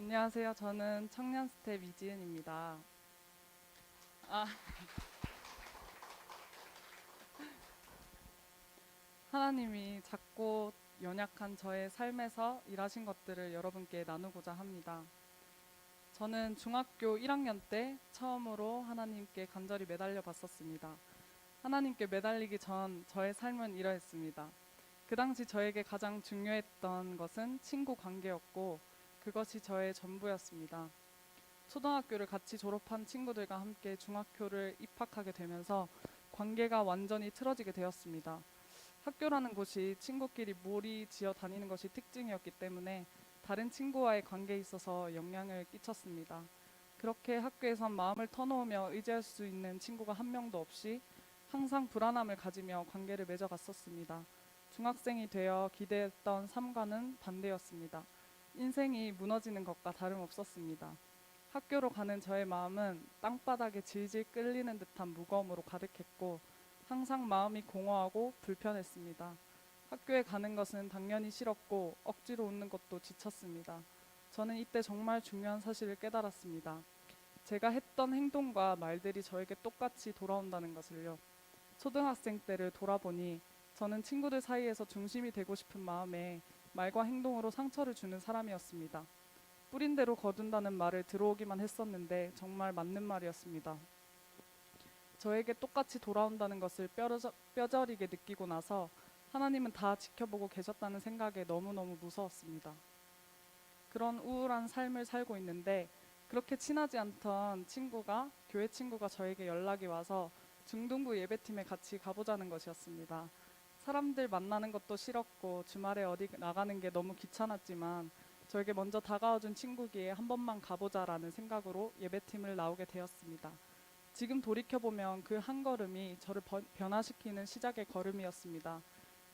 안녕하세요. 저는 청년스텝 이지은입니다. 아, 하나님이 작고 연약한 저의 삶에서 일하신 것들을 여러분께 나누고자 합니다. 저는 중학교 1학년 때 처음으로 하나님께 간절히 매달려 봤었습니다. 하나님께 매달리기 전 저의 삶은 이러했습니다. 그 당시 저에게 가장 중요했던 것은 친구 관계였고 그것이 저의 전부였습니다. 초등학교를 같이 졸업한 친구들과 함께 중학교를 입학하게 되면서 관계가 완전히 틀어지게 되었습니다. 학교라는 곳이 친구끼리 몰이 지어 다니는 것이 특징이었기 때문에 다른 친구와의 관계에 있어서 영향을 끼쳤습니다. 그렇게 학교에선 마음을 터놓으며 의지할 수 있는 친구가 한 명도 없이 항상 불안함을 가지며 관계를 맺어갔었습니다. 중학생이 되어 기대했던 삶과는 반대였습니다. 인생이 무너지는 것과 다름없었습니다. 학교로 가는 저의 마음은 땅바닥에 질질 끌리는 듯한 무거움으로 가득했고 항상 마음이 공허하고 불편했습니다. 학교에 가는 것은 당연히 싫었고 억지로 웃는 것도 지쳤습니다. 저는 이때 정말 중요한 사실을 깨달았습니다. 제가 했던 행동과 말들이 저에게 똑같이 돌아온다는 것을요. 초등학생 때를 돌아보니 저는 친구들 사이에서 중심이 되고 싶은 마음에 말과 행동으로 상처를 주는 사람이었습니다. 뿌린 대로 거둔다는 말을 들어오기만 했었는데 정말 맞는 말이었습니다. 저에게 똑같이 돌아온다는 것을 뼈저리게 느끼고 나서 하나님은 다 지켜보고 계셨다는 생각에 너무너무 무서웠습니다. 그런 우울한 삶을 살고 있는데 그렇게 친하지 않던 친구가 교회 친구가 저에게 연락이 와서 중등부 예배팀에 같이 가보자는 것이었습니다. 사람들 만나는 것도 싫었고 주말에 어디 나가는 게 너무 귀찮았지만 저에게 먼저 다가와준 친구기에 한 번만 가보자라는 생각으로 예배팀을 나오게 되었습니다. 지금 돌이켜보면 그 한 걸음이 저를 변화시키는 시작의 걸음이었습니다.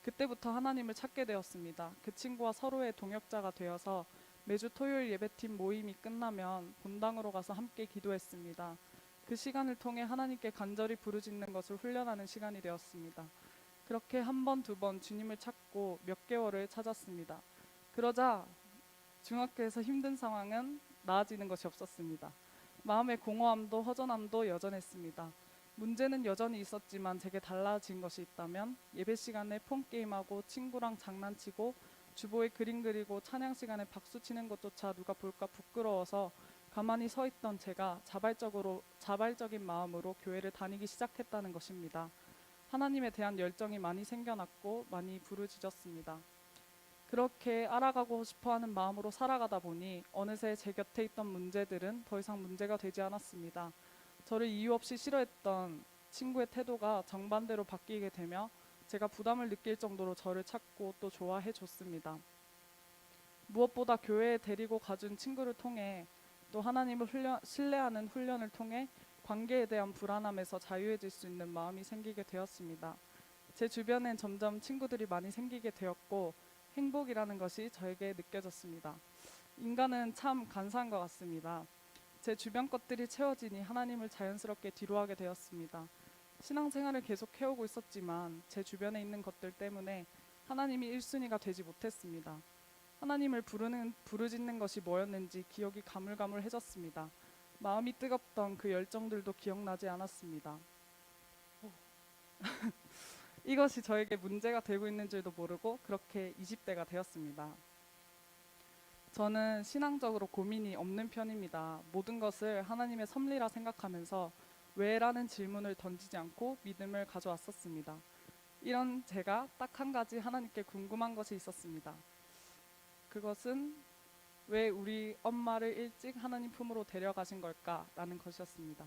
그때부터 하나님을 찾게 되었습니다. 그 친구와 서로의 동역자가 되어서 매주 토요일 예배팀 모임이 끝나면 본당으로 가서 함께 기도했습니다. 그 시간을 통해 하나님께 간절히 부르짖는 것을 훈련하는 시간이 되었습니다. 그렇게 한 번, 두 번 주님을 찾고 몇 개월을 찾았습니다. 그러자 중학교에서 힘든 상황은 나아지는 것이 없었습니다. 마음의 공허함도 허전함도 여전했습니다. 문제는 여전히 있었지만 제게 달라진 것이 있다면 예배 시간에 폰 게임하고 친구랑 장난치고 주보에 그림 그리고 찬양 시간에 박수 치는 것조차 누가 볼까 부끄러워서 가만히 서 있던 제가 자발적인 마음으로 교회를 다니기 시작했다는 것입니다. 하나님에 대한 열정이 많이 생겨났고 많이 부르짖었습니다. 그렇게 알아가고 싶어하는 마음으로 살아가다 보니 어느새 제 곁에 있던 문제들은 더 이상 문제가 되지 않았습니다. 저를 이유 없이 싫어했던 친구의 태도가 정반대로 바뀌게 되며 제가 부담을 느낄 정도로 저를 찾고 또 좋아해 줬습니다. 무엇보다 교회에 데리고 가준 친구를 통해 또 하나님을 신뢰하는 훈련을 통해 관계에 대한 불안함에서 자유해질 수 있는 마음이 생기게 되었습니다. 제 주변엔 점점 친구들이 많이 생기게 되었고 행복이라는 것이 저에게 느껴졌습니다. 인간은 참 간사한 것 같습니다. 제 주변 것들이 채워지니 하나님을 자연스럽게 뒤로하게 되었습니다. 신앙생활을 계속 해오고 있었지만 제 주변에 있는 것들 때문에 하나님이 1순위가 되지 못했습니다. 하나님을 부르짖는 것이 뭐였는지 기억이 가물가물해졌습니다. 마음이 뜨겁던 그 열정들도 기억나지 않았습니다. 이것이 저에게 문제가 되고 있는 줄도 모르고 그렇게 20대가 되었습니다. 저는 신앙적으로 고민이 없는 편입니다. 모든 것을 하나님의 섭리라 생각하면서 왜라는 질문을 던지지 않고 믿음을 가져왔었습니다. 이런 제가 딱 한 가지 하나님께 궁금한 것이 있었습니다. 그것은 왜 우리 엄마를 일찍 하나님 품으로 데려가신 걸까라는 것이었습니다.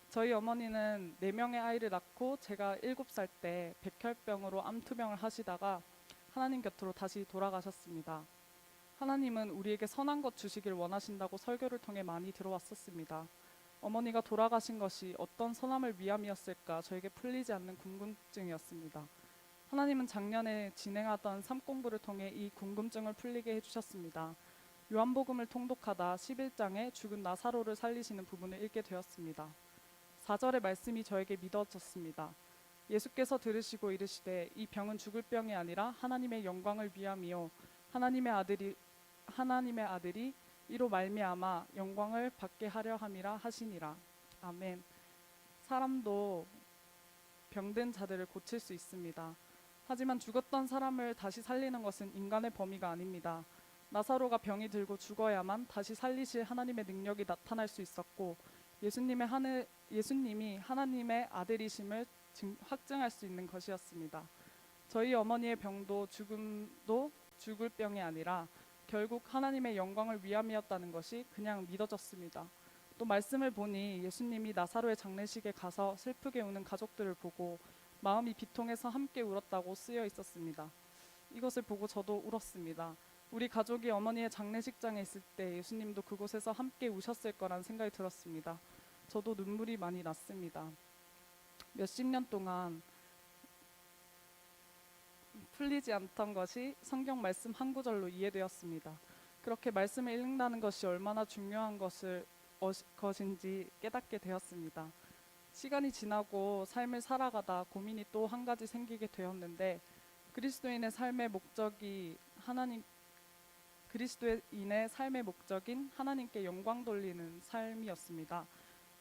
저희 어머니는 4명의 아이를 낳고 제가 7살 때 백혈병으로 암투병을 하시다가 하나님 곁으로 다시 돌아가셨습니다. 하나님은 우리에게 선한 것 주시길 원하신다고 설교를 통해 많이 들어왔었습니다. 어머니가 돌아가신 것이 어떤 선함을 위함이었을까 저에게 풀리지 않는 궁금증이었습니다. 하나님은 작년에 진행하던 삶 공부를 통해 이 궁금증을 풀리게 해주셨습니다. 요한복음을 통독하다 11장에 죽은 나사로를 살리시는 부분을 읽게 되었습니다. 4절의 말씀이 저에게 믿어졌습니다. 예수께서 들으시고 이르시되 이 병은 죽을 병이 아니라 하나님의 영광을 위함이요 하나님의 아들이 이로 말미암아 영광을 받게 하려 함이라 하시니라. 아멘. 사람도 병든 자들을 고칠 수 있습니다. 하지만 죽었던 사람을 다시 살리는 것은 인간의 범위가 아닙니다. 나사로가 병이 들고 죽어야만 다시 살리실 하나님의 능력이 나타날 수 있었고 예수님이 하나님의 아들이심을 확증할 수 있는 것이었습니다. 저희 어머니의 병도 죽음도 죽을 병이 아니라 결국 하나님의 영광을 위함이었다는 것이 그냥 믿어졌습니다. 또 말씀을 보니 예수님이 나사로의 장례식에 가서 슬프게 우는 가족들을 보고 마음이 비통해서 함께 울었다고 쓰여 있었습니다. 이것을 보고 저도 울었습니다. 우리 가족이 어머니의 장례식장에 있을 때 예수님도 그곳에서 함께 우셨을 거란 생각이 들었습니다. 저도 눈물이 많이 났습니다. 몇십 년 동안 풀리지 않던 것이 성경 말씀 한 구절로 이해되었습니다. 그렇게 말씀을 읽는다는 것이 얼마나 중요한 것인지 깨닫게 되었습니다. 시간이 지나고 삶을 살아가다 고민이 또 한 가지 생기게 되었는데 그리스도인의 삶의 목적인 하나님께 영광 돌리는 삶이었습니다.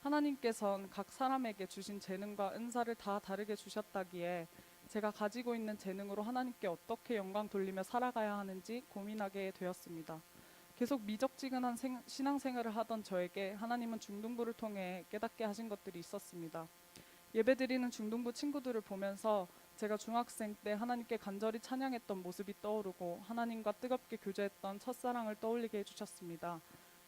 하나님께서는 각 사람에게 주신 재능과 은사를 다 다르게 주셨다기에 제가 가지고 있는 재능으로 하나님께 어떻게 영광 돌리며 살아가야 하는지 고민하게 되었습니다. 계속 미적지근한 신앙생활을 하던 저에게 하나님은 중등부를 통해 깨닫게 하신 것들이 있었습니다. 예배드리는 중등부 친구들을 보면서 제가 중학생 때 하나님께 간절히 찬양했던 모습이 떠오르고 하나님과 뜨겁게 교제했던 첫사랑을 떠올리게 해주셨습니다.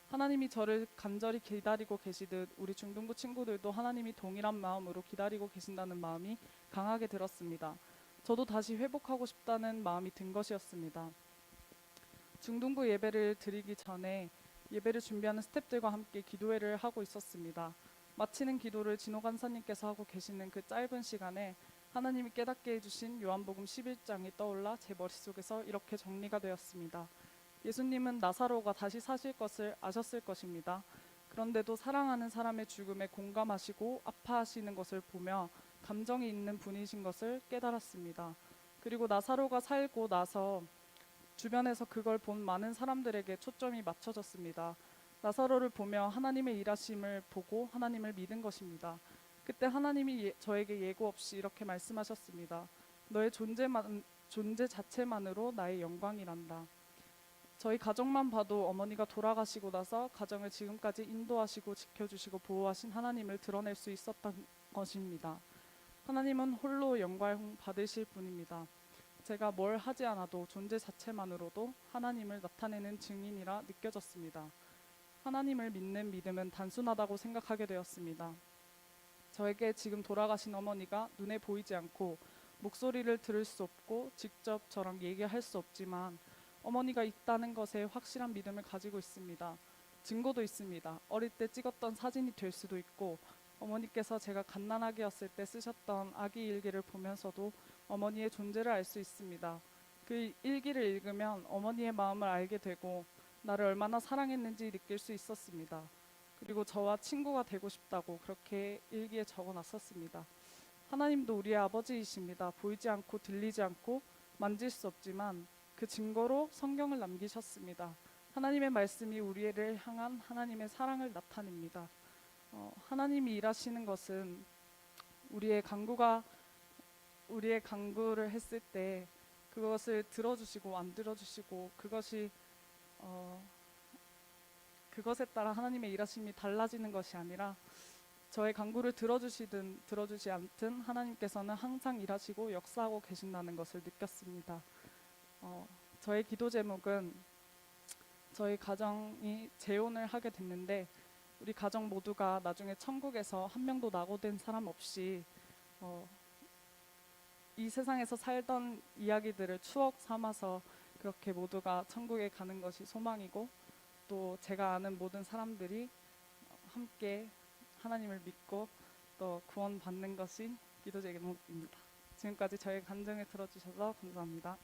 하나님이 저를 간절히 기다리고 계시듯 우리 중등부 친구들도 하나님이 동일한 마음으로 기다리고 계신다는 마음이 강하게 들었습니다. 저도 다시 회복하고 싶다는 마음이 든 것이었습니다. 중등부 예배를 드리기 전에 예배를 준비하는 스태프들과 함께 기도회를 하고 있었습니다. 마치는 기도를 진호 간사님께서 하고 계시는 그 짧은 시간에 하나님이 깨닫게 해주신 요한복음 11장이 떠올라 제 머릿속에서 이렇게 정리가 되었습니다. 예수님은 나사로가 다시 사실 것을 아셨을 것입니다. 그런데도 사랑하는 사람의 죽음에 공감하시고 아파하시는 것을 보며 감정이 있는 분이신 것을 깨달았습니다. 그리고 나사로가 살고 나서 주변에서 그걸 본 많은 사람들에게 초점이 맞춰졌습니다. 나사로를 보며 하나님의 일하심을 보고 하나님을 믿은 것입니다. 그때 하나님이 저에게 예고 없이 이렇게 말씀하셨습니다. 너의 존재 자체만으로 나의 영광이란다. 저희 가정만 봐도 어머니가 돌아가시고 나서 가정을 지금까지 인도하시고 지켜주시고 보호하신 하나님을 드러낼 수 있었던 것입니다. 하나님은 홀로 영광 받으실 분입니다. 제가 뭘 하지 않아도 존재 자체만으로도 하나님을 나타내는 증인이라 느껴졌습니다. 하나님을 믿는 믿음은 단순하다고 생각하게 되었습니다. 저에게 지금 돌아가신 어머니가 눈에 보이지 않고 목소리를 들을 수 없고 직접 저랑 얘기할 수 없지만 어머니가 있다는 것에 확실한 믿음을 가지고 있습니다. 증거도 있습니다. 어릴 때 찍었던 사진이 될 수도 있고 어머니께서 제가 갓난아기였을 때 쓰셨던 아기 일기를 보면서도 어머니의 존재를 알 수 있습니다. 그 일기를 읽으면 어머니의 마음을 알게 되고 나를 얼마나 사랑했는지 느낄 수 있었습니다. 그리고 저와 친구가 되고 싶다고 그렇게 일기에 적어놨었습니다. 하나님도 우리의 아버지이십니다. 보이지 않고 들리지 않고 만질 수 없지만 그 증거로 성경을 남기셨습니다. 하나님의 말씀이 우리를 향한 하나님의 사랑을 나타냅니다. 하나님이 일하시는 것은 우리의 간구를 했을 때 그것을 들어주시고 안 들어주시고 그것에 따라 하나님의 일하심이 달라지는 것이 아니라 저의 간구를 들어주시든 들어주지 않든 하나님께서는 항상 일하시고 역사하고 계신다는 것을 느꼈습니다. 저의 기도 제목은 저희 가정이 재혼을 하게 됐는데 우리 가정 모두가 나중에 천국에서 한 명도 낙오된 사람 없이 이 세상에서 살던 이야기들을 추억 삼아서 그렇게 모두가 천국에 가는 것이 소망이고 또 제가 아는 모든 사람들이 함께 하나님을 믿고 또 구원받는 것이 기도 제목입니다. 지금까지 저의 간증을 들어주셔서 감사합니다.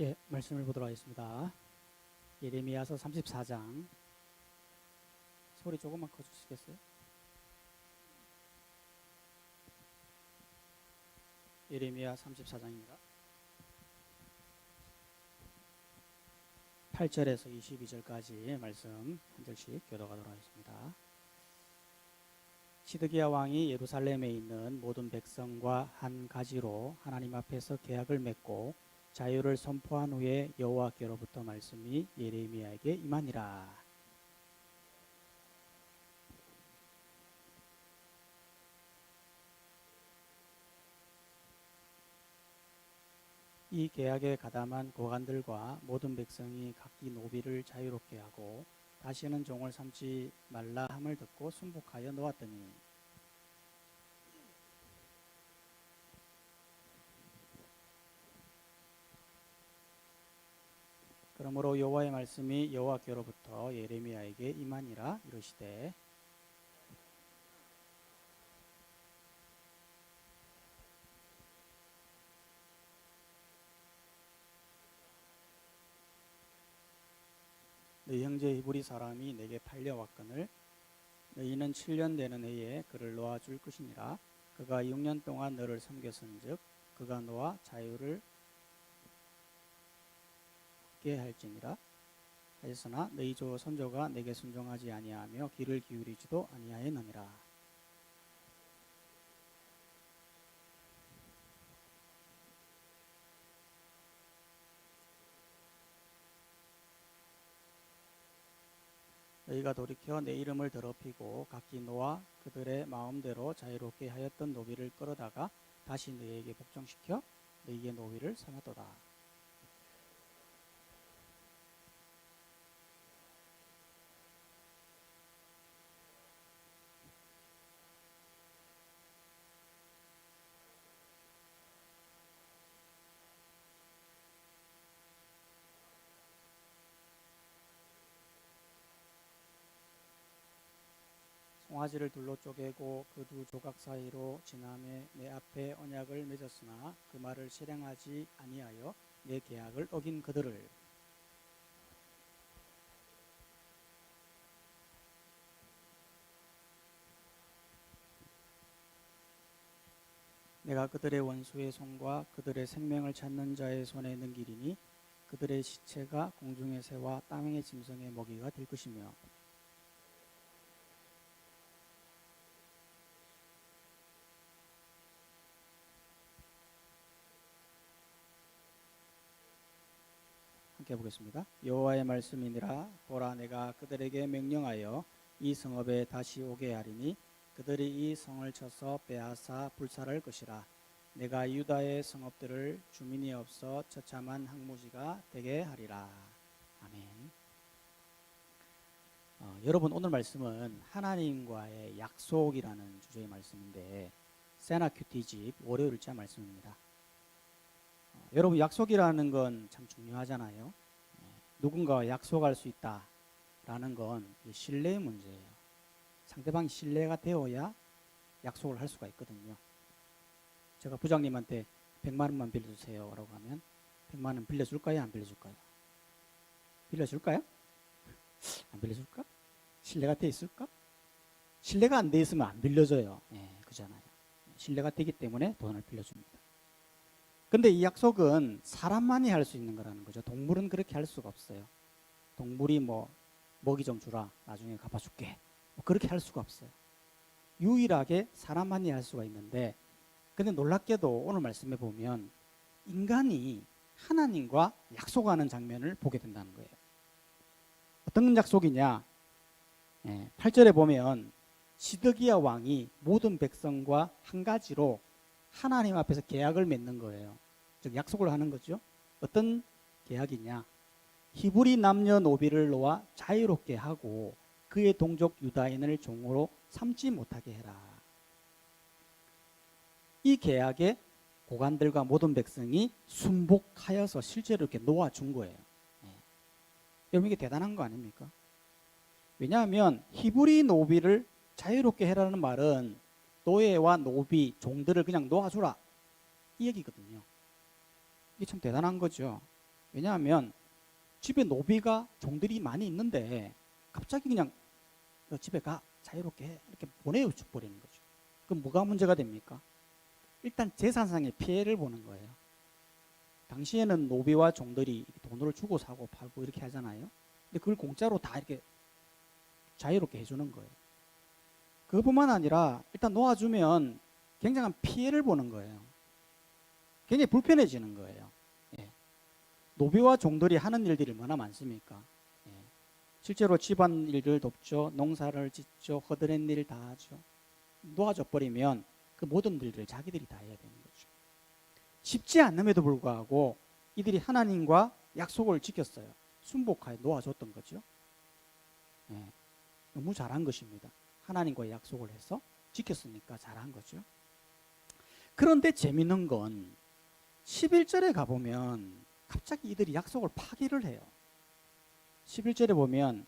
예, 말씀을 보도록 하겠습니다. 예레미야서 34장. 소리 조금만 커주시겠어요? 예레미야 34장입니다. 8절에서 22절까지 말씀 한 절씩 교독하도록 하겠습니다. 시드기야 왕이 예루살렘에 있는 모든 백성과 한 가지로 하나님 앞에서 계약을 맺고 자유를 선포한 후에 여호와께로부터 말씀이 예레미야에게 임하니라. 이 계약에 가담한 고관들과 모든 백성이 각기 노비를 자유롭게 하고 다시는 종을 삼지 말라 함을 듣고 순복하여 놓았더니 그러므로 여호와의 말씀이 여호와께로부터 예레미야에게 임하니라. 이르시되 너희 형제 히브리 사람이 내게 팔려왔거늘 너희는 7년 되는 해에 그를 놓아줄 것이니라. 그가 6년 동안 너를 섬겼은즉 그가 너와 자유를 얻게 할지니라. 하였으나 너희 조 선조가 내게 순종하지 아니하며 귀를 기울이지도 아니하였느니라. 너희가 돌이켜 내 이름을 더럽히고 각기 너와 그들의 마음대로 자유롭게 하였던 노비를 끌어다가 다시 너희에게 복종시켜 너희의 노비를 삼았도다. 송아지를 둘로 쪼개고 그 두 조각 사이로 지나매 내 앞에 언약을 맺었으나 그 말을 실행하지 아니하여 내 계약을 어긴 그들을 내가 그들의 원수의 손과 그들의 생명을 찾는 자의 손에 넘기리니 그들의 시체가 공중의 새와 땅의 짐승의 먹이가 될 것이며 함께 보겠습니다. 여호와의 말씀이니라. 보라, 내가 그들에게 명령하여 이 성읍에 다시 오게 하리니 그들이 이 성을 쳐서 빼앗아 불살할 것이라. 내가 유다의 성읍들을 주민이 없어 처참한 항무지가 되게 하리라. 아멘. 여러분, 오늘 말씀은 하나님과의 약속이라는 주제의 말씀인데 세나큐티집 월요일자 말씀입니다. 여러분, 약속이라는 건 참 중요하잖아요. 누군가와 약속할 수 있다라는 건 신뢰의 문제예요. 상대방이 신뢰가 되어야 약속을 할 수가 있거든요. 제가 부장님한테 100만 원만 빌려주세요 라고 하면 100만 원 빌려줄까요? 안 빌려줄까요? 빌려줄까요? 안 빌려줄까? 신뢰가 돼 있을까? 신뢰가 안 돼 있으면 안 빌려줘요. 그잖아요. 신뢰가 되기 때문에 돈을 빌려줍니다. 근데 이 약속은 사람만이 할 수 있는 거라는 거죠. 동물은 그렇게 할 수가 없어요. 동물이 먹이 좀 주라, 나중에 갚아줄게, 그렇게 할 수가 없어요. 유일하게 사람만이 할 수가 있는데, 근데 놀랍게도 오늘 말씀에 보면 인간이 하나님과 약속하는 장면을 보게 된다는 거예요. 어떤 약속이냐? 8절에 보면 시드기야 왕이 모든 백성과 한 가지로 하나님 앞에서 계약을 맺는 거예요. 즉 약속을 하는 거죠. 어떤 계약이냐? 히브리 남녀노비를 놓아 자유롭게 하고 그의 동족 유다인을 종으로 삼지 못하게 해라. 이 계약에 고관들과 모든 백성이 순복하여서 실제로 이렇게 놓아준 거예요. 여러분, 이게 대단한 거 아닙니까? 왜냐하면 히브리 노비를 자유롭게 해라는 말은 노예와 노비, 종들을 그냥 놓아주라, 이 얘기거든요. 이게 참 대단한 거죠. 왜냐하면 집에 노비가 종들이 많이 있는데 갑자기 그냥 너 집에 가 자유롭게 해 이렇게 보내줘 버리는 거죠. 그럼 뭐가 문제가 됩니까? 일단 재산상의 피해를 보는 거예요. 당시에는 노비와 종들이 돈을 주고 사고 팔고 이렇게 하잖아요. 근데 그걸 공짜로 다 이렇게 자유롭게 해주는 거예요. 그뿐만 아니라 일단 놓아주면 굉장한 피해를 보는 거예요. 굉장히 불편해지는 거예요. 예. 노비와 종들이 하는 일들이 얼마나 많습니까? 예. 실제로 집안 일들 돕죠. 농사를 짓죠. 허드렛 일 다 하죠. 놓아줘 버리면 그 모든 일들을 자기들이 다 해야 되는 거죠. 쉽지 않음에도 불구하고 이들이 하나님과 약속을 지켰어요. 순복하에 놓아줬던 거죠. 예. 너무 잘한 것입니다. 하나님과 약속을 해서 지켰으니까 잘한 거죠. 그런데 재밌는 건 11절에 가보면 갑자기 이들이 약속을 파기를 해요. 11절에 보면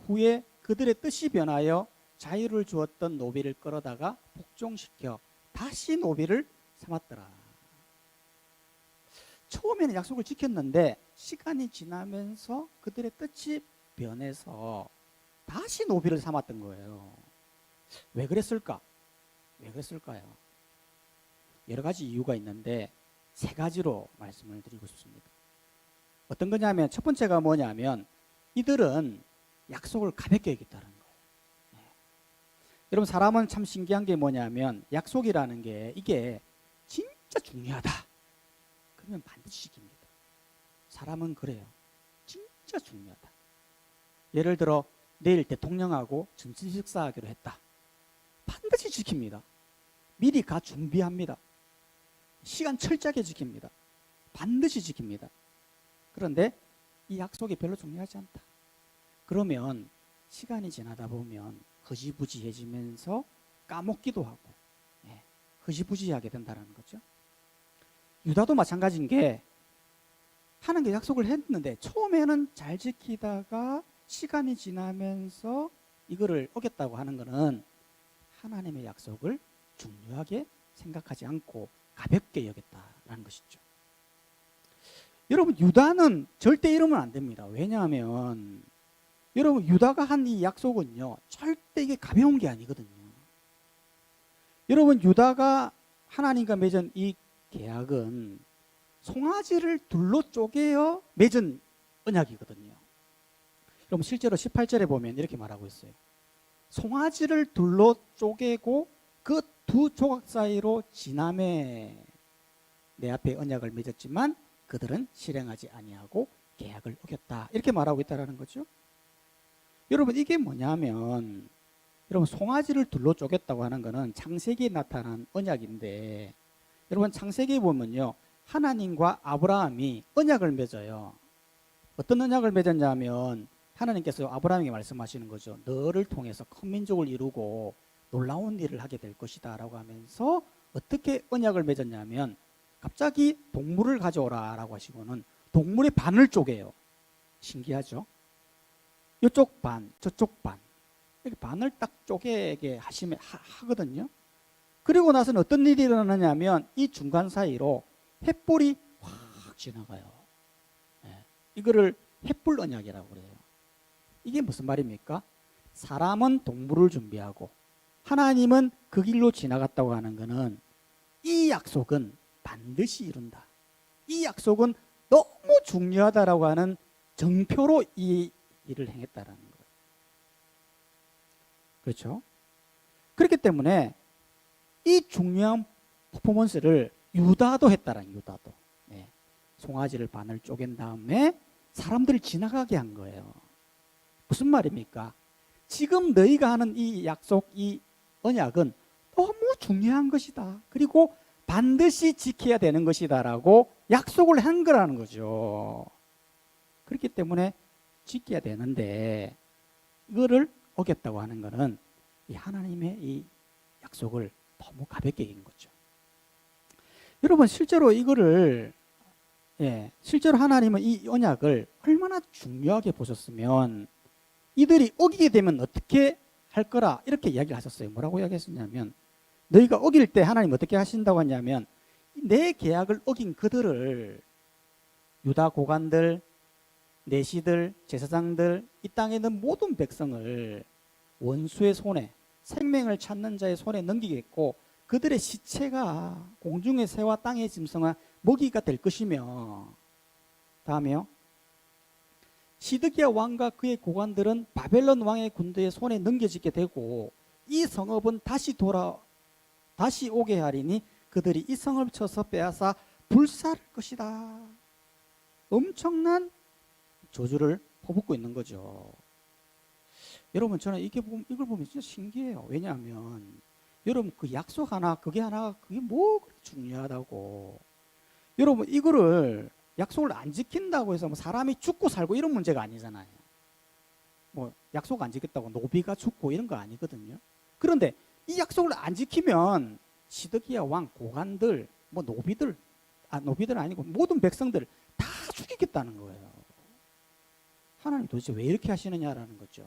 후에 그들의 뜻이 변하여 자유를 주었던 노비를 끌어다가 복종시켜 다시 노비를 삼았더라. 처음에는 약속을 지켰는데 시간이 지나면서 그들의 뜻이 변해서 다시 노비를 삼았던 거예요. 왜 그랬을까? 왜 그랬을까요? 여러 가지 이유가 있는데 세 가지로 말씀을 드리고 싶습니다. 어떤 거냐면 첫 번째가 뭐냐면 이들은 약속을 가볍게 여겼다는 거예요. 네. 여러분 사람은 참 신기한 게 뭐냐면 약속이라는 게 이게 진짜 중요하다. 그러면 반드시 지킵니다. 사람은 그래요. 진짜 중요하다. 예를 들어 내일 대통령하고 점심 식사하기로 했다. 반드시 지킵니다. 미리 가 준비합니다. 시간 철저하게 지킵니다. 반드시 지킵니다. 그런데 이 약속이 별로 중요하지 않다. 그러면 시간이 지나다 보면 흐지부지해지면서 까먹기도 하고 흐지부지하게 된다는 거죠. 유다도 마찬가지인 게 하나님께 약속을 했는데 처음에는 잘 지키다가 시간이 지나면서 이거를 어겼다고 하는 것은 하나님의 약속을 중요하게 생각하지 않고 가볍게 여겼다라는 것이죠. 여러분 유다는 절대 이러면 안 됩니다. 왜냐하면 여러분 유다가 한 이 약속은요 절대 이게 가벼운 게 아니거든요. 여러분 유다가 하나님과 맺은 이 계약은 송아지를 둘로 쪼개어 맺은 언약이거든요. 여러분 실제로 18절에 보면 이렇게 말하고 있어요. 송아지를 둘로 쪼개고 그 두 조각 사이로 지남에 내 앞에 언약을 맺었지만 그들은 실행하지 아니하고 계약을 어겼다. 이렇게 말하고 있다는 거죠. 여러분 이게 뭐냐면 여러분 송아지를 둘로 쪼갰다고 하는 것은 창세기에 나타난 언약인데 여러분 창세기에 보면요 하나님과 아브라함이 언약을 맺어요. 어떤 언약을 맺었냐면 하나님께서 아브라함에게 말씀하시는 거죠. 너를 통해서 큰 민족을 이루고 놀라운 일을 하게 될 것이다 라고 하면서 어떻게 언약을 맺었냐면 갑자기 동물을 가져오라 라고 하시고는 동물의 반을 쪼개요. 신기하죠? 이쪽 반 저쪽 반 이렇게 반을 딱 쪼개게 하거든요. 그리고 나서는 어떤 일이 일어나냐면 이 중간 사이로 횃불이 확 지나가요. 이거를 횃불 언약이라고 그래요. 이게 무슨 말입니까? 사람은 동물을 준비하고 하나님은 그 길로 지나갔다고 하는 것은 이 약속은 반드시 이룬다. 이 약속은 너무 중요하다라고 하는 정표로 이 일을 행했다라는 거예요. 그렇죠? 그렇기 때문에 이 중요한 퍼포먼스를 유다도 했다라는 유다도. 송아지를 반을 쪼갠 다음에 사람들을 지나가게 한 거예요. 무슨 말입니까? 지금 너희가 하는 이 약속, 이 언약은 너무 중요한 것이다. 그리고 반드시 지켜야 되는 것이다 라고 약속을 한 거라는 거죠. 그렇기 때문에 지켜야 되는데 이거를 어겼다고 하는 것은 이 하나님의 이 약속을 너무 가볍게 여긴 거죠. 여러분 실제로 이거를 실제로 하나님은 이 언약을 얼마나 중요하게 보셨으면 이들이 어기게 되면 어떻게 할 거라 이렇게 이야기를 하셨어요. 뭐라고 이야기했었냐면 너희가 어길 때 하나님 어떻게 하신다고 하냐면 내 계약을 어긴 그들을 유다 고관들, 내시들, 제사장들, 이 땅에 있는 모든 백성을 원수의 손에, 생명을 찾는 자의 손에 넘기겠고 그들의 시체가 공중의 새와 땅의 짐승과 먹이가 될 것이며, 다음에요, 시드기야 왕과 그의 고관들은 바벨론 왕의 군대의 손에 넘겨지게 되고 이 성읍은 다시 오게 하리니 그들이 이 성을 쳐서 빼앗아 불살할 것이다. 엄청난 저주를 퍼붓고 있는 거죠. 여러분, 저는 이걸 보면 진짜 신기해요. 왜냐하면 여러분, 그 약속 하나, 그게 뭐 그렇게 중요하다고. 여러분, 이거를 약속을 안 지킨다고 해서 뭐 사람이 죽고 살고 이런 문제가 아니잖아요. 뭐 약속 안 지켰다고 노비가 죽고 이런 거 아니거든요. 그런데 이 약속을 안 지키면 시드기야 왕 고관들, 뭐 노비들 아니고 모든 백성들 다 죽이겠다는 거예요. 하나님 도대체 왜 이렇게 하시느냐라는 거죠.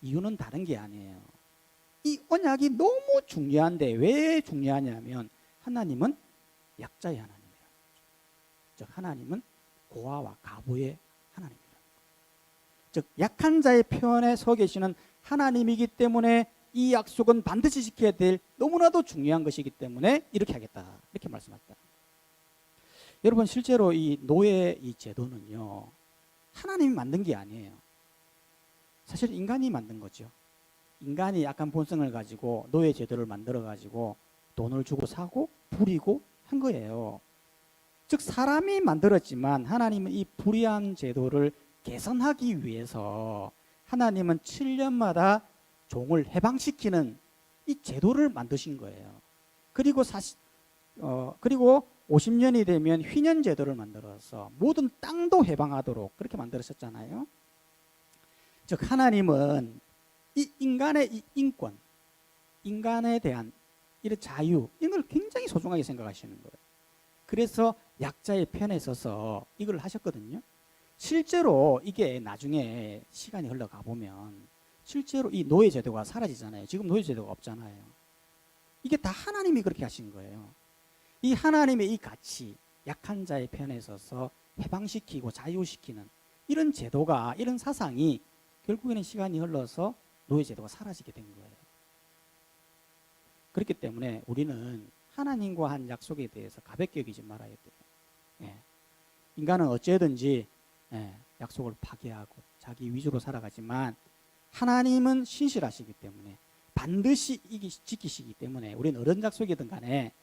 이유는 다른 게 아니에요. 이 언약이 너무 중요한데 왜 중요하냐면 하나님은 약자의 하나님이에요. 즉 하나님은 고아와 가부의 하나님이에요. 즉 약한 자의 편에 서 계시는 하나님이기 때문에 이 약속은 반드시 지켜야 될 너무나도 중요한 것이기 때문에 이렇게 하겠다, 이렇게 말씀하셨다. 여러분, 실제로 이 노예 이 제도는요, 하나님이 만든 게 아니에요. 사실 인간이 만든 거죠. 인간이 약간 본성을 가지고 노예 제도를 만들어 가지고 돈을 주고 사고 부리고 한 거예요. 즉 사람이 만들었지만 하나님은 이 불의한 제도를 개선하기 위해서 하나님은 7년마다 종을 해방시키는 이 제도를 만드신 거예요. 그리고 50년이 되면 휘년 제도를 만들어서 모든 땅도 해방하도록 그렇게 만들었었잖아요. 즉 하나님은 이 인간의 이 인권, 인간에 대한 이런 자유, 이걸 굉장히 소중하게 생각하시는 거예요. 그래서 약자의 편에 서서 이걸 하셨거든요. 실제로 이게 나중에 시간이 흘러가 보면 실제로 이 노예 제도가 사라지잖아요. 지금 노예 제도가 없잖아요. 이게 다 하나님이 그렇게 하신 거예요. 이 하나님의 이 가치, 약한 자의 편에 서서 해방시키고 자유시키는 이런 제도가, 이런 사상이 결국에는 시간이 흘러서 노예 제도가 사라지게 된 거예요. 그렇기 때문에 우리는 하나님과 한 약속에 대해서 가볍게 여기지 말아야 돼요. 예. 인간은 어찌든지 약속을 파괴하고 자기 위주로 살아가지만 하나님은 신실하시기 때문에 반드시 지키시기 때문에 우리는 어떤 약속이든 간에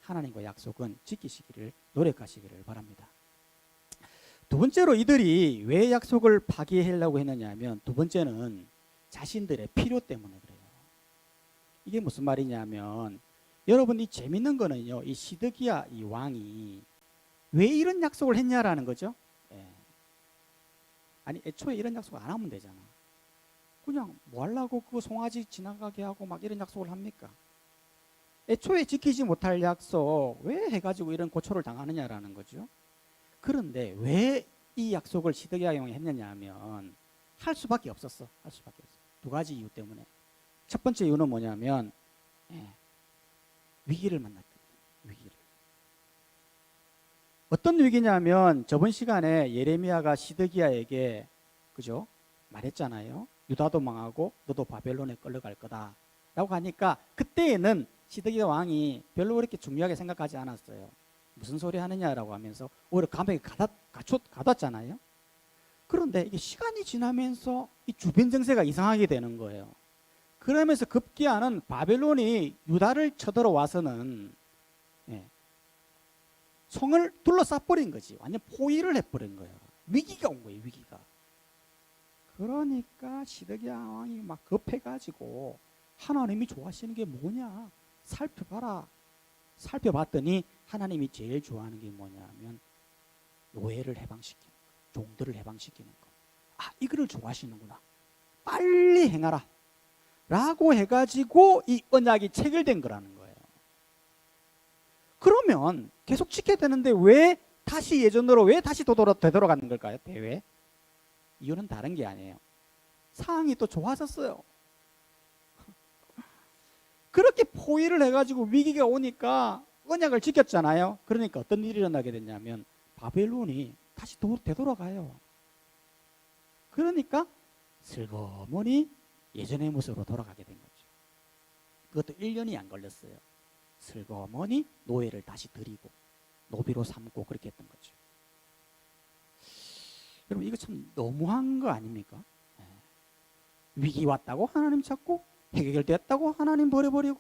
하나님과 약속은 지키시기를 노력하시기를 바랍니다. 두 번째로 이들이 왜 약속을 파괴하려고 했느냐 하면 두 번째는 자신들의 필요 때문에 그래요. 이게 무슨 말이냐면 여러분, 이 재밌는 거는요, 이 시드기야 이 왕이 왜 이런 약속을 했냐라는 거죠. 예. 아니 애초에 이런 약속 안 하면 되잖아. 그냥 뭐 하려고 그 송아지 지나가게 하고 막 이런 약속을 합니까? 애초에 지키지 못할 약속 왜 해가지고 이런 고초를 당하느냐라는 거죠. 그런데 왜 이 약속을 시드기야 왕이 했느냐 하면 할 수밖에 없었어. 할 수밖에 없어. 두 가지 이유 때문에. 첫 번째 이유는 뭐냐면 위기를 만났거든요. 위기를. 어떤 위기냐면 저번 시간에 예레미야가 시드기야에게 그죠? 말했잖아요. 유다도 망하고 너도 바벨론에 끌려갈 거다 라고 하니까 그때에는 시드기야 왕이 별로 그렇게 중요하게 생각하지 않았어요. 무슨 소리 하느냐라고 하면서 오히려 감옥에 가뒀잖아요. 그런데 이게 시간이 지나면서 이 주변 정세가 이상하게 되는 거예요. 그러면서 급기야는 바벨론이 유다를 쳐들어와서는 성을 둘러싸버린 거지. 완전 포위를 해버린 거예요. 위기가 온 거예요. 위기가. 그러니까 시드기야 왕이 막 급해가지고 하나님이 좋아하시는 게 뭐냐 살펴봐라. 살펴봤더니 하나님이 제일 좋아하는 게 뭐냐면 노예를 해방시키는 거, 종들을 해방시키는 거. 아, 이거를 좋아하시는구나. 빨리 행하라 라고 해가지고 이 언약이 체결된 거라는 거예요. 그러면 계속 지켜야 되는데 왜 다시 예전으로 왜 다시 되돌아가는 걸까요? 왜? 이유는 다른 게 아니에요. 상황이 또 좋아졌어요. 그렇게 포위를 해가지고 위기가 오니까 언약을 지켰잖아요. 그러니까 어떤 일이 일어나게 됐냐면 바벨론이 다시 되돌아가요. 그러니까 슬그머니 예전의 모습으로 돌아가게 된 거죠. 그것도 1년이 안 걸렸어요. 슬그머니 노예를 다시 드리고 노비로 삼고 그렇게 했던 거죠. 여러분 이거 참 너무한 거 아닙니까? 위기 왔다고 하나님 찾고 해결됐다고 하나님 버려버리고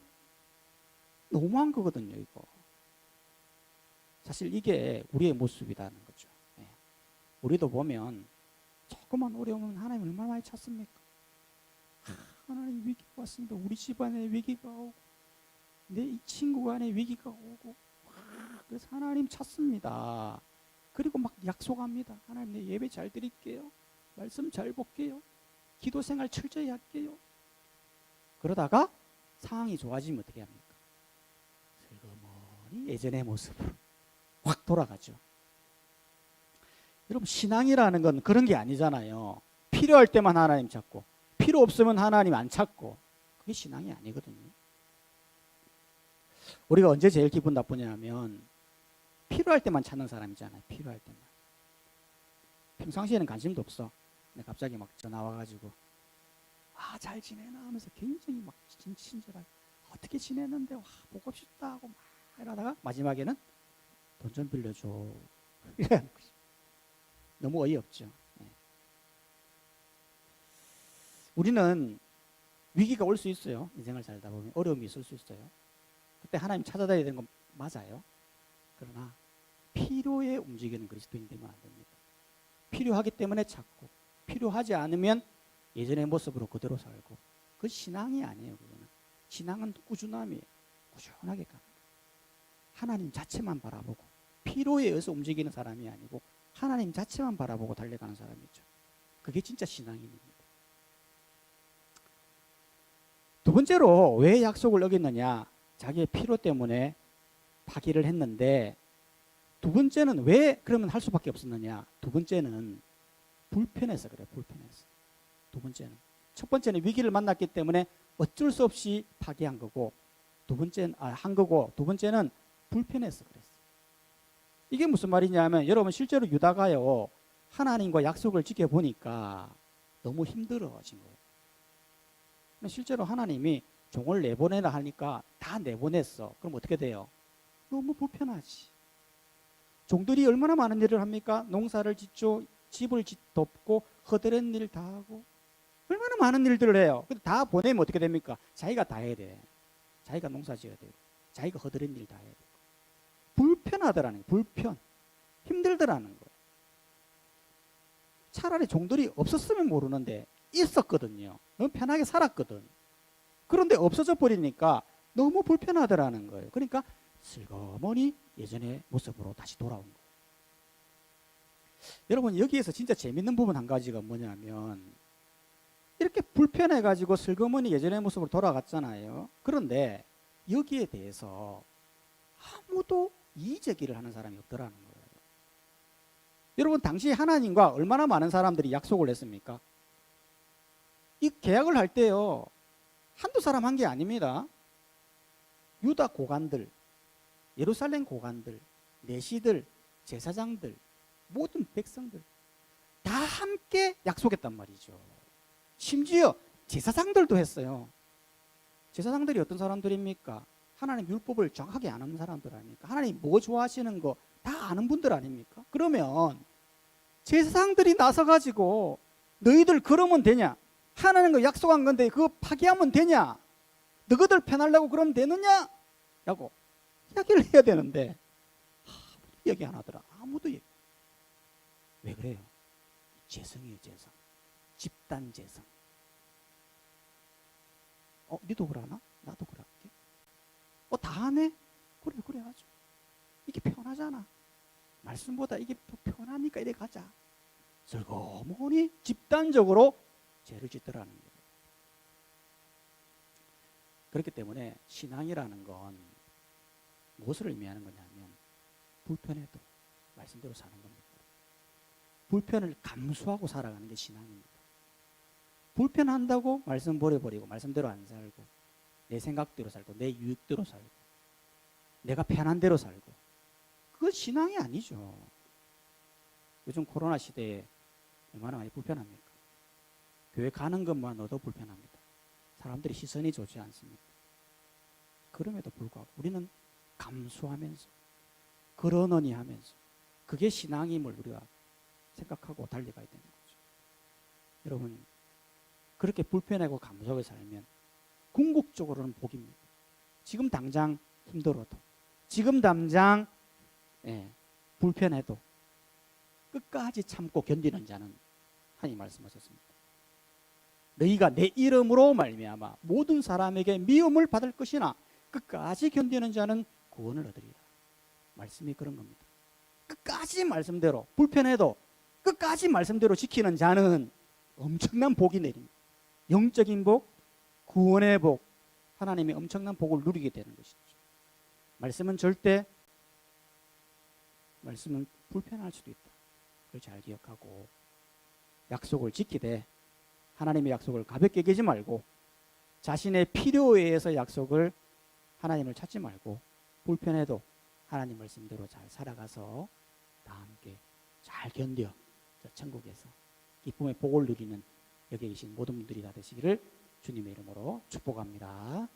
너무한 거거든요. 이거 사실 이게 우리의 모습이라는 거죠. 우리도 보면 조금만 어려우면 하나님 얼마나 많이 찾습니까? 하나님 위기가 왔습니다. 우리 집안에 위기가 오고 내 친구 안에 위기가 오고 그래서 하나님 찾습니다. 그리고 막 약속합니다. 하나님 내 예배 잘 드릴게요. 말씀 잘 볼게요. 기도 생활 철저히 할게요. 그러다가 상황이 좋아지면 어떻게 합니까? 슬그머니 예전의 모습으로 확 돌아가죠. 여러분 신앙이라는 건 그런 게 아니잖아요. 필요할 때만 하나님 찾고 필요 없으면 하나님 안 찾고 그게 신앙이 아니거든요. 우리가 언제 제일 기분 나쁘냐면 필요할 때만 찾는 사람이잖아요. 필요할 때만. 평상시에는 관심도 없어. 근데 갑자기 막 전화 와가지고 잘 지내나 하면서 굉장히 막 친절하게 어떻게 지냈는데 보고 싶다 하고 막 이러다가 마지막에는 돈 좀 빌려줘 이러는 거죠. 너무 어이없죠. 우리는 위기가 올 수 있어요. 인생을 살다 보면 어려움이 있을 수 있어요. 그때 하나님 찾아다녀야 되는 건 맞아요. 그러나 필요에 움직이는 그리스도인 되면 안 됩니다. 필요하기 때문에 찾고 필요하지 않으면 예전의 모습으로 그대로 살고 그 신앙이 아니에요. 그거는 신앙은 꾸준함이에요. 꾸준하게 가는 거예요. 하나님 자체만 바라보고 필요에 의해서 움직이는 사람이 아니고 하나님 자체만 바라보고 달려가는 사람이죠. 그게 진짜 신앙입니다. 두 번째로 왜 약속을 어겼느냐? 자기의 필요 때문에 파기를 했는데 두 번째는 왜 그러면 할 수밖에 없었느냐? 두 번째는 불편해서 그래요. 불편해서. 두 번째는 첫 번째는 위기를 만났기 때문에 어쩔 수 없이 파기한 거고 두 번째는 한 거고 두 번째는 불편해서 그랬어요. 이게 무슨 말이냐면 여러분 실제로 유다가요 하나님과 약속을 지켜보니까 너무 힘들어진 거예요. 실제로 하나님이 종을 내보내라 하니까 다 내보냈어. 그럼 어떻게 돼요? 너무 불편하지. 종들이 얼마나 많은 일을 합니까? 농사를 짓죠. 집을 돕고 허드렛 일 다 하고 얼마나 많은 일들을 해요. 근데 다 보내면 어떻게 됩니까? 자기가 다 해야 돼. 자기가 농사 지어야 되고 자기가 허드렛 일 다 해야 되고 불편하더라는 거예요. 불편. 힘들더라는 거예요. 차라리 종들이 없었으면 모르는데 있었거든요. 너무 편하게 살았거든. 그런데 없어져 버리니까 너무 불편하더라는 거예요. 그러니까 슬그머니 예전의 모습으로 다시 돌아온 거예요. 여러분 여기에서 진짜 재밌는 부분 한 가지가 뭐냐면 이렇게 불편해가지고 슬그머니 예전의 모습으로 돌아갔잖아요. 그런데 여기에 대해서 아무도 이의제기를 하는 사람이 없더라는 거예요. 여러분 당시 하나님과 얼마나 많은 사람들이 약속을 했습니까? 이 계약을 할 때요 한두 사람 한 게 아닙니다. 유다 고관들, 예루살렘 고관들, 내시들, 제사장들, 모든 백성들 다 함께 약속했단 말이죠. 심지어 제사장들도 했어요. 제사장들이 어떤 사람들입니까? 하나님 율법을 정확하게 아는 사람들 아닙니까? 하나님 뭐 좋아하시는 거 다 아는 분들 아닙니까? 그러면 제사장들이 나서가지고 너희들 그러면 되냐? 하나님과 약속한 건데 그거 파기하면 되냐? 너희들 편하려고 그러면 되느냐? 라고 이야기를 해야 되는데 아무도 얘기 안 하더라. 아무도 얘기. 왜 그래요? 재성이에요. 재성. 집단 재성. 니도 그러나? 나도 그럴게. 다 하네? 그래 하죠. 이게 편하잖아. 말씀보다 이게 더 편하니까 이래 가자. 슬그머니 집단적으로 죄를 짓더라는 거예요. 그렇기 때문에 신앙이라는 건 무엇을 의미하는 거냐면 불편해도 말씀대로 사는 겁니다. 불편을 감수하고 살아가는 게 신앙입니다. 불편한다고 말씀 버려버리고 말씀대로 안 살고 내 생각대로 살고 내 유익대로 살고 내가 편한 대로 살고 그건 신앙이 아니죠. 요즘 코로나 시대에 얼마나 많이 불편합니까? 교회 가는 것만으로도 불편합니다. 사람들이 시선이 좋지 않습니다. 그럼에도 불구하고 우리는 감수하면서 그러느니 하면서 그게 신앙임을 우리가 생각하고 달려가야 되는 거죠. 여러분, 그렇게 불편하고 감사하게 살면 궁극적으로는 복입니다. 지금 당장 힘들어도, 지금 당장 불편해도 끝까지 참고 견디는 자는 하나님 말씀하셨습니다. 너희가 내 이름으로 말미암아 모든 사람에게 미움을 받을 것이나 끝까지 견디는 자는 구원을 얻으리라. 말씀이 그런 겁니다. 끝까지 말씀대로, 불편해도 끝까지 말씀대로 지키는 자는 엄청난 복이 내립니다. 영적인 복, 구원의 복, 하나님의 엄청난 복을 누리게 되는 것이죠. 말씀은 불편할 수도 있다. 그걸 잘 기억하고 약속을 지키되 하나님의 약속을 가볍게 여기지 말고 자신의 필요에 의해서 약속을 하나님을 찾지 말고 불편해도 하나님 말씀대로 잘 살아가서 다 함께 잘 견뎌 천국에서 기쁨의 복을 누리는 여기 계신 모든 분들이 다 되시기를 주님의 이름으로 축복합니다.